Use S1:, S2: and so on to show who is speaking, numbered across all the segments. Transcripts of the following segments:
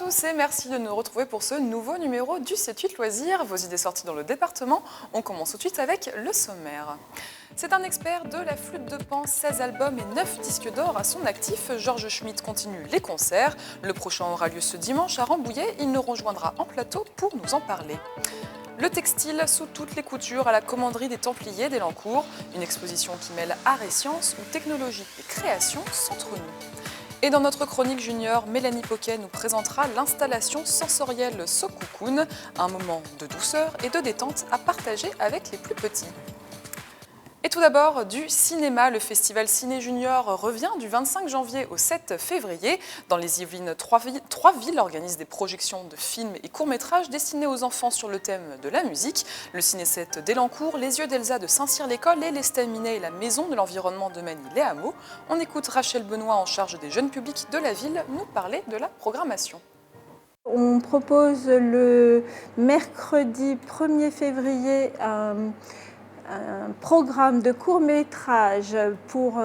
S1: tous et merci de nous retrouver pour ce nouveau numéro du 7-8 Loisirs. Vos idées sorties dans le département. On commence tout de suite avec le sommaire. C'est un expert de la flûte de Pan, 16 albums et 9 disques d'or à son actif. Georges Schmitt continue les concerts. Le prochain aura lieu ce dimanche à Rambouillet. Il nous rejoindra en plateau pour nous en parler. Le textile sous toutes les coutures à la commanderie des Templiers d'Elancourt. Une exposition qui mêle art et science où technologie et création s'entrenuent. Et dans notre chronique junior, Mélanie Poquet nous présentera l'installation sensorielle Sococoon, un moment de douceur et de détente à partager avec les plus petits. Et tout d'abord, du cinéma. Le festival Ciné Junior revient du 25 janvier au 7 février. Dans les Yvelines, trois villes organisent des projections de films et courts-métrages destinés aux enfants sur le thème de la musique. Le Ciné-7 d'Elancourt, Les Yeux d'Elsa de Saint-Cyr-l'École et l'Estaminet et la Maison de l'Environnement de Manille-les Hameaux. On écoute Rachel Benoît, en charge des jeunes publics de la ville, nous parler de la programmation.
S2: On propose le mercredi 1er février un programme de court-métrage pour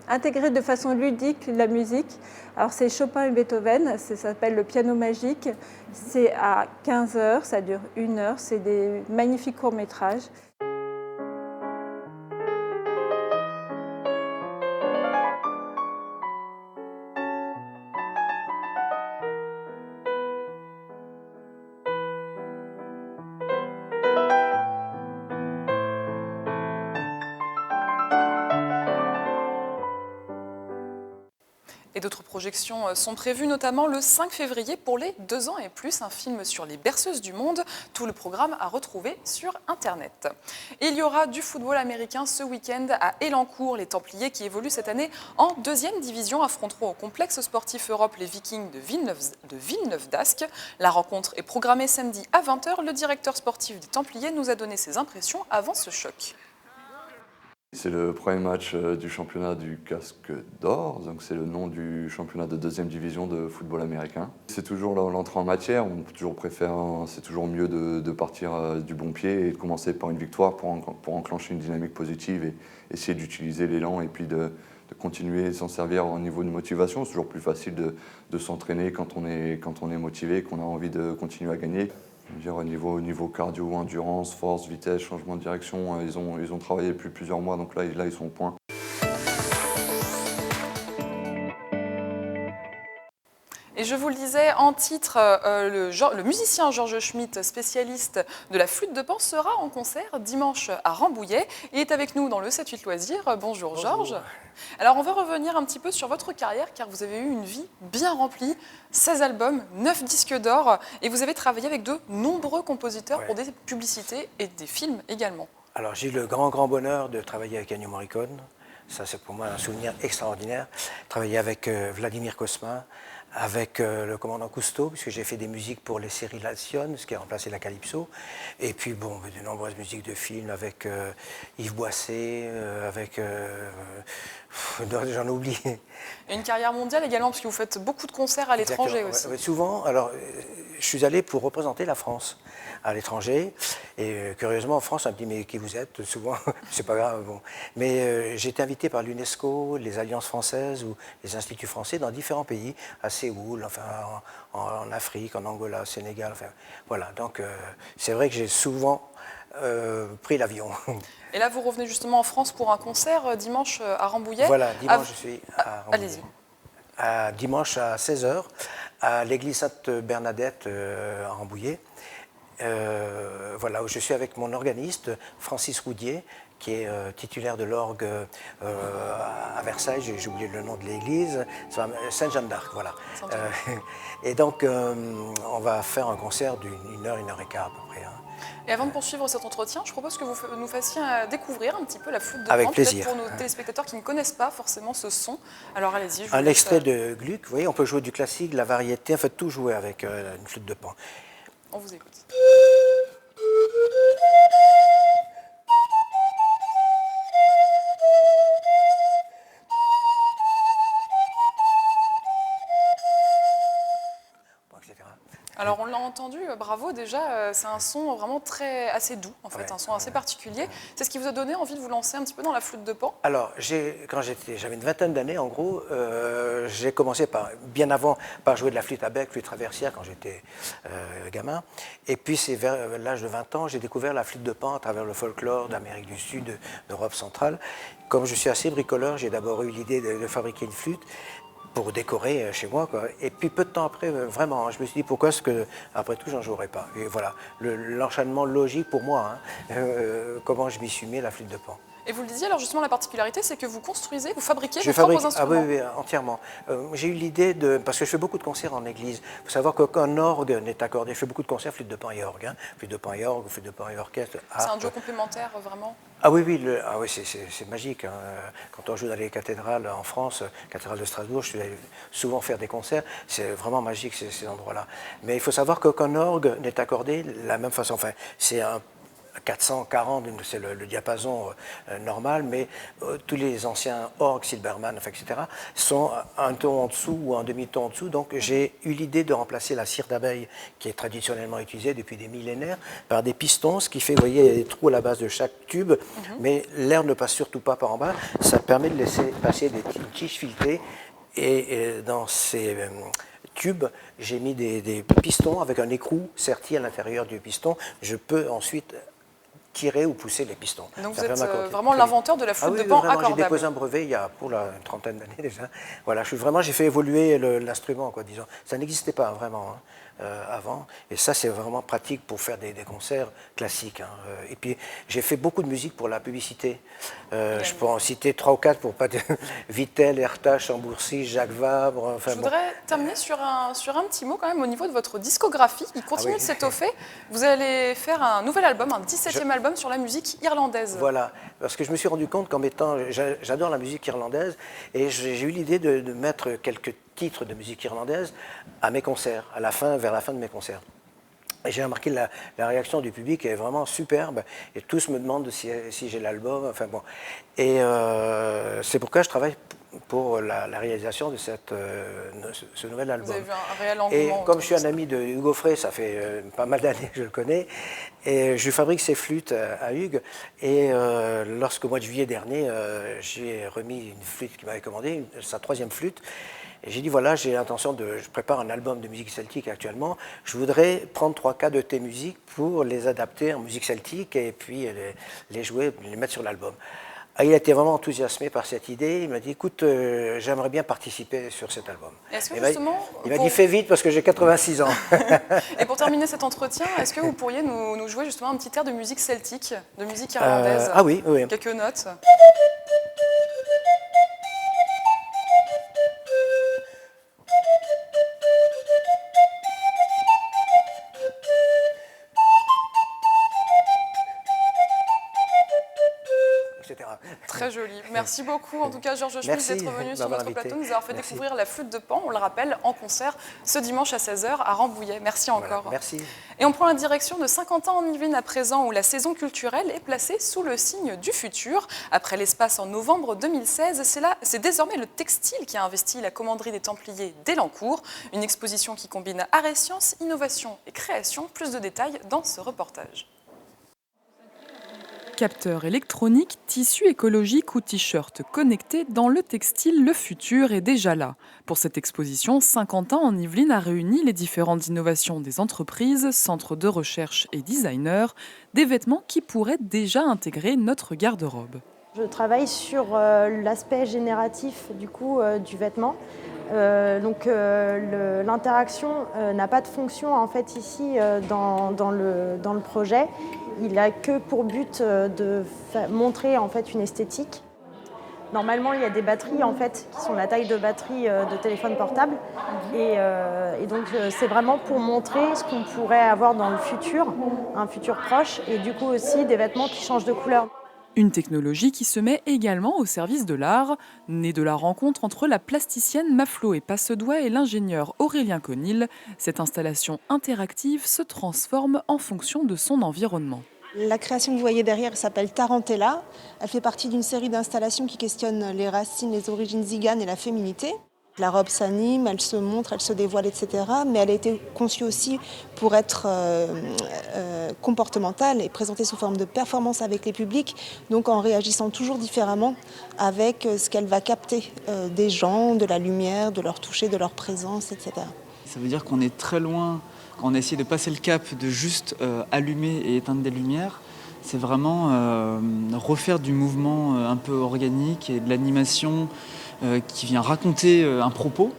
S2: intégrer de façon ludique la musique. Alors c'est Chopin et Beethoven, ça s'appelle le piano magique. C'est à 15h, ça dure 1 heure, c'est des magnifiques courts-métrages.
S1: Et d'autres projections sont prévues, notamment le 5 février pour les 2 ans et plus, un film sur les berceuses du monde. Tout le programme à retrouver sur Internet. Et il y aura du football américain ce week-end à Elancourt. Les Templiers qui évoluent cette année en 2e division affronteront au complexe sportif Europe les Vikings de Villeneuve-d'Ascq. La rencontre est programmée samedi à 20h. Le directeur sportif des Templiers nous a donné ses impressions avant ce choc.
S3: C'est le premier match du championnat du Casque d'Or, donc c'est le nom du championnat de 2e division de football américain. C'est toujours l'entrée en matière, c'est toujours mieux de partir du bon pied et de commencer par une victoire pour enclencher une dynamique positive et essayer d'utiliser l'élan et puis de continuer à s'en servir au niveau de motivation. C'est toujours plus facile de s'entraîner quand on est motivé, qu'on a envie de continuer à gagner. Au niveau cardio, endurance, force, vitesse, changement de direction, ils ont travaillé depuis plusieurs mois, donc là ils sont au point.
S1: Et je vous le disais en titre, le musicien Georges Schmitt, spécialiste de la flûte de Pan, sera en concert dimanche à Rambouillet. Il est avec nous dans le 7-8 Loisirs. Bonjour Georges. Alors on va revenir un petit peu sur votre carrière, car vous avez eu une vie bien remplie, 16 albums, 9 disques d'or, et vous avez travaillé avec de nombreux compositeurs pour des publicités et des films également.
S4: Alors j'ai eu le grand bonheur de travailler avec Ennio Morricone. Ça c'est pour moi un souvenir extraordinaire. Travailler avec Vladimir Cosma, avec le commandant Cousteau, puisque j'ai fait des musiques pour les séries L'Alcyone, ce qui a remplacé la Calypso. Et puis bon, de nombreuses musiques de films avec Yves Boisset, j'en oublie.
S1: Et une carrière mondiale également, parce que vous faites beaucoup de concerts à l'étranger aussi.
S4: Souvent, alors je suis allé pour représenter la France à l'étranger. Et curieusement, en France, on me dit mais qui vous êtes? Souvent, c'est pas grave. Bon. Mais j'ai été invité par l'UNESCO, les alliances françaises ou les instituts français dans différents pays, à Séoul, enfin en Afrique, en Angola, au Sénégal. Enfin, voilà. Donc c'est vrai que j'ai souvent pris l'avion.
S1: Et là, vous revenez justement en France pour un concert dimanche à Rambouillet.
S4: Voilà, dimanche je suis à Rambouillet.
S1: Allez-y.
S4: Dimanche à 16h, à l'église Sainte-Bernadette à Rambouillet. Voilà, où je suis avec mon organiste, Francis Roudier, qui est titulaire de l'orgue à Versailles, j'ai oublié le nom de l'église, Sainte-Jeanne d'Arc, voilà. Et donc, on va faire un concert d'une heure, 1h15 à peu près. Hein.
S1: Et avant de poursuivre cet entretien, je propose que vous nous fassiez découvrir un petit peu la flûte de Pan.
S4: Avec plaisir.
S1: Peut-être pour nos téléspectateurs qui ne connaissent pas forcément ce son. Alors allez-y.
S4: Un extrait de Gluck, vous voyez, on peut jouer du classique, de la variété, en fait tout jouer avec une flûte de Pan.
S1: On vous écoute. Alors on l'a entendu, bravo. Déjà, c'est un son vraiment assez doux, en fait, un son assez particulier. C'est ce qui vous a donné envie de vous lancer un petit peu dans la flûte de Pan?
S4: Alors, quand j'avais une vingtaine d'années, en gros, j'ai commencé bien avant par jouer de la flûte à bec, flûte traversière quand j'étais gamin. Et puis, c'est vers l'âge de 20 ans, j'ai découvert la flûte de Pan à travers le folklore d'Amérique du Sud, d'Europe centrale. Comme je suis assez bricoleur, j'ai d'abord eu l'idée de fabriquer une flûte pour décorer chez moi, quoi. Et puis peu de temps après, vraiment, je me suis dit pourquoi est-ce que, après tout, j'en jouerais pas. Et voilà, l'enchaînement logique pour moi, comment je m'y suis mis, la flûte de Pan.
S1: Et vous le disiez, alors justement, la particularité, c'est que vous construisez, vous fabriquez
S4: Je
S1: vos propres
S4: fabrique,
S1: instruments.
S4: oui, entièrement. J'ai eu l'idée parce que je fais beaucoup de concerts en église. Il faut savoir qu'aucun orgue n'est accordé. Je fais beaucoup de concerts, flûte de Pan et orgue, flûte de Pan et orgue, flûte de Pan et orchestre.
S1: C'est un duo complémentaire, vraiment?
S4: Ah oui, c'est magique. Quand on joue dans les cathédrales en France, cathédrale de Strasbourg, je suis allé souvent faire des concerts. C'est vraiment magique ces endroits-là. Mais il faut savoir qu'aucun orgue n'est accordé de la même façon. Enfin, c'est un 440, c'est le diapason normal, mais tous les anciens orgues, Silbermann, etc., sont un ton en dessous ou un demi-ton en dessous. Donc j'ai eu l'idée de remplacer la cire d'abeille, qui est traditionnellement utilisée depuis des millénaires, par des pistons, ce qui fait, vous voyez, il y a des trous à la base de chaque tube, mais l'air ne passe surtout pas par en bas. Ça permet de laisser passer des tiges filtrées, et dans ces tubes, j'ai mis des pistons avec un écrou serti à l'intérieur du piston. Je peux ensuite tirer ou pousser les pistons.
S1: Donc vous êtes vraiment l'inventeur de la flûte de Pan accordable.
S4: J'ai déposé un brevet il y a pour une trentaine d'années déjà. Voilà, j'ai fait évoluer l'instrument, quoi, disons. Ça n'existait pas vraiment avant. Et ça, c'est vraiment pratique pour faire des concerts classiques. Et puis, j'ai fait beaucoup de musique pour la publicité. Je peux en citer 3 ou 4 pour pas Vittel, Herta, Chambourcy, Jacques Vabre. Enfin,
S1: je voudrais terminer sur un petit mot quand même au niveau de votre discographie. Il continue de s'étoffer. Vous allez faire un nouvel album, un 17e album sur la musique irlandaise.
S4: Voilà, parce que je me suis rendu compte qu'en mettant, j'adore la musique irlandaise, et j'ai eu l'idée de mettre quelques titres de musique irlandaise à mes concerts, vers la fin de mes concerts. Et j'ai remarqué la réaction du public est vraiment superbe, et tous me demandent si j'ai l'album, enfin bon. Et c'est pourquoi je travaille pour la réalisation de ce nouvel album.
S1: Vous avez vu un réel engouement.
S4: Et comme je suis un ami de Hugo Frey, ça fait pas mal d'années que je le connais, et je fabrique ses flûtes à Hugues. Et lorsqu'au mois de juillet dernier, j'ai remis une flûte qu'il m'avait commandée, sa 3e flûte. Et j'ai dit, voilà, je prépare un album de musique celtique actuellement. Je voudrais prendre 3 de tes musiques pour les adapter en musique celtique et puis les jouer, les mettre sur l'album. Il a été vraiment enthousiasmé par cette idée. Il m'a dit, écoute, j'aimerais bien participer sur cet album.
S1: Est-ce que justement,
S4: il m'a dit, fais vite parce que j'ai 86 ans.
S1: Et pour terminer cet entretien, est-ce que vous pourriez nous jouer justement un petit air de musique celtique, de musique irlandaise?
S4: Ah oui.
S1: Quelques notes. Très joli. Merci beaucoup, en tout cas, Georges Schmitt, d'être venu sur notre plateau, nous avoir fait découvrir la flûte de Pan, on le rappelle, en concert ce dimanche à 16h à Rambouillet. Merci encore.
S4: Voilà, merci.
S1: Et on prend la direction de Saint-Quentin en Yvelines à présent, où la saison culturelle est placée sous le signe du futur. Après l'espace en novembre 2016, c'est désormais le textile qui a investi la commanderie des Templiers d'Elancourt. Une exposition qui combine art et sciences, innovation et création. Plus de détails dans ce reportage. Capteurs électroniques, tissus écologiques ou t-shirts connectés, dans le textile, le futur est déjà là. Pour cette exposition, Saint-Quentin en Yvelines a réuni les différentes innovations des entreprises, centres de recherche et designers, des vêtements qui pourraient déjà intégrer notre garde-robe.
S5: Je travaille sur l'aspect génératif du vêtement. L'interaction n'a pas de fonction en fait ici dans le projet. Il n'a que pour but de montrer en fait une esthétique. Normalement, il y a des batteries en fait qui sont la taille de batterie de téléphone portable, et donc c'est vraiment pour montrer ce qu'on pourrait avoir dans le futur, un futur proche, et du coup aussi des vêtements qui changent de couleur.
S1: Une technologie qui se met également au service de l'art, née de la rencontre entre la plasticienne Maflo et Passedois et l'ingénieur Aurélien Conil. Cette installation interactive se transforme en fonction de son environnement.
S6: La création que vous voyez derrière s'appelle Tarantella. Elle fait partie d'une série d'installations qui questionnent les racines, les origines ziganes et la féminité. La robe s'anime, elle se montre, elle se dévoile, etc. Mais elle a été conçue aussi pour être comportementale et présentée sous forme de performance avec les publics, donc en réagissant toujours différemment avec ce qu'elle va capter des gens, de la lumière, de leur toucher, de leur présence, etc.
S7: Ça veut dire qu'on est très loin, quand on a essayé de passer le cap de juste allumer et éteindre des lumières, c'est vraiment refaire du mouvement un peu organique et de l'animation qui vient raconter un propos.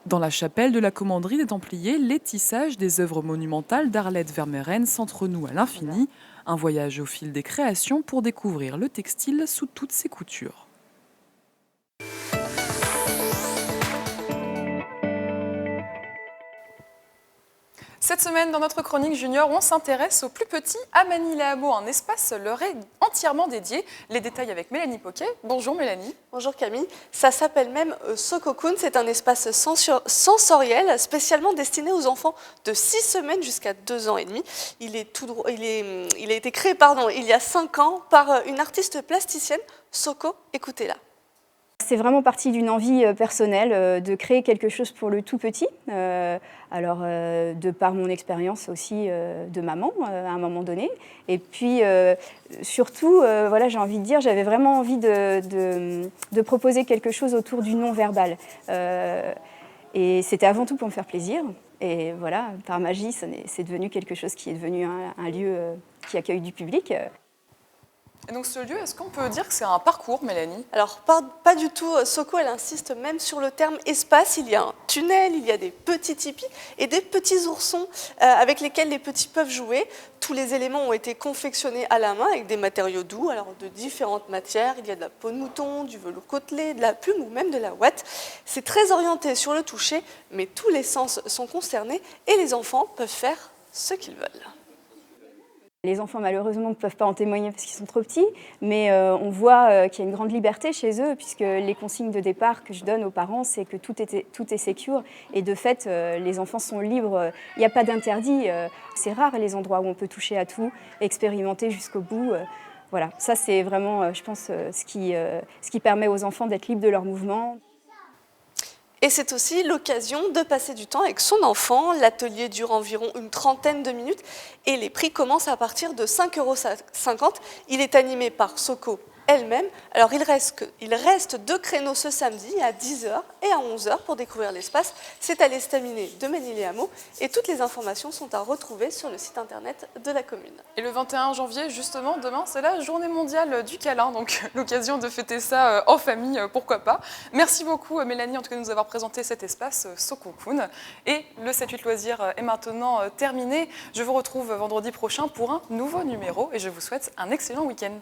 S1: Dans la chapelle de la Commanderie des Templiers, les tissages des œuvres monumentales d'Arlette Vermeeren s'entrenouent à l'infini. Un voyage au fil des créations pour découvrir le textile sous toutes ses coutures. Cette semaine, dans notre chronique junior, on s'intéresse aux plus petits à Manille-les-Hameaux. Un espace leur est entièrement dédié. Les détails avec Mélanie Poquet. Bonjour Mélanie.
S8: Bonjour Camille. Ça s'appelle même Sococoon. C'est un espace sensoriel spécialement destiné aux enfants de 6 semaines jusqu'à 2 ans et demi. Il a été créé il y a 5 ans par une artiste plasticienne, Soko. Écoutez-la.
S9: C'est vraiment parti d'une envie personnelle de créer quelque chose pour le tout petit. De par mon expérience aussi de maman à un moment donné. Et puis surtout, j'ai envie de dire, j'avais vraiment envie de proposer quelque chose autour du non-verbal. Et c'était avant tout pour me faire plaisir. Et voilà, par magie, c'est devenu quelque chose qui est devenu un lieu qui accueille du public.
S1: Et donc ce lieu, est-ce qu'on peut dire que c'est un parcours, Mélanie?
S8: Alors pas du tout. Soko, elle insiste même sur le terme espace. Il y a un tunnel, il y a des petits tipis et des petits oursons avec lesquels les petits peuvent jouer. Tous les éléments ont été confectionnés à la main avec des matériaux doux, alors de différentes matières. Il y a de la peau de mouton, du velours côtelé, de la plume ou même de la ouate. C'est très orienté sur le toucher, mais tous les sens sont concernés et les enfants peuvent faire ce qu'ils veulent.
S9: Les enfants, malheureusement, ne peuvent pas en témoigner parce qu'ils sont trop petits, mais on voit qu'il y a une grande liberté chez eux, puisque les consignes de départ que je donne aux parents, c'est que tout est secure, et de fait, les enfants sont libres. Il n'y a pas d'interdit. C'est rare les endroits où on peut toucher à tout, expérimenter jusqu'au bout. Voilà, ça c'est vraiment, je pense, ce qui permet aux enfants d'être libres de leurs mouvements.
S8: Et c'est aussi l'occasion de passer du temps avec son enfant. L'atelier dure environ une trentaine de minutes et les prix commencent à partir de 5,50 €. Il est animé par Soko elle-même. Alors il reste 2 créneaux ce samedi à 10 h et à 11 h pour découvrir l'espace. C'est à l'estaminet de Manille-les-Hameaux et toutes les informations sont à retrouver sur le site internet de la commune.
S1: Et le 21 janvier, justement, demain, c'est la journée mondiale du câlin, donc l'occasion de fêter ça en famille, pourquoi pas. Merci beaucoup Mélanie, en tout cas, de nous avoir présenté cet espace Sococoon. Et le 7-8 loisirs est maintenant terminé. Je vous retrouve vendredi prochain pour un nouveau numéro et je vous souhaite un excellent week-end.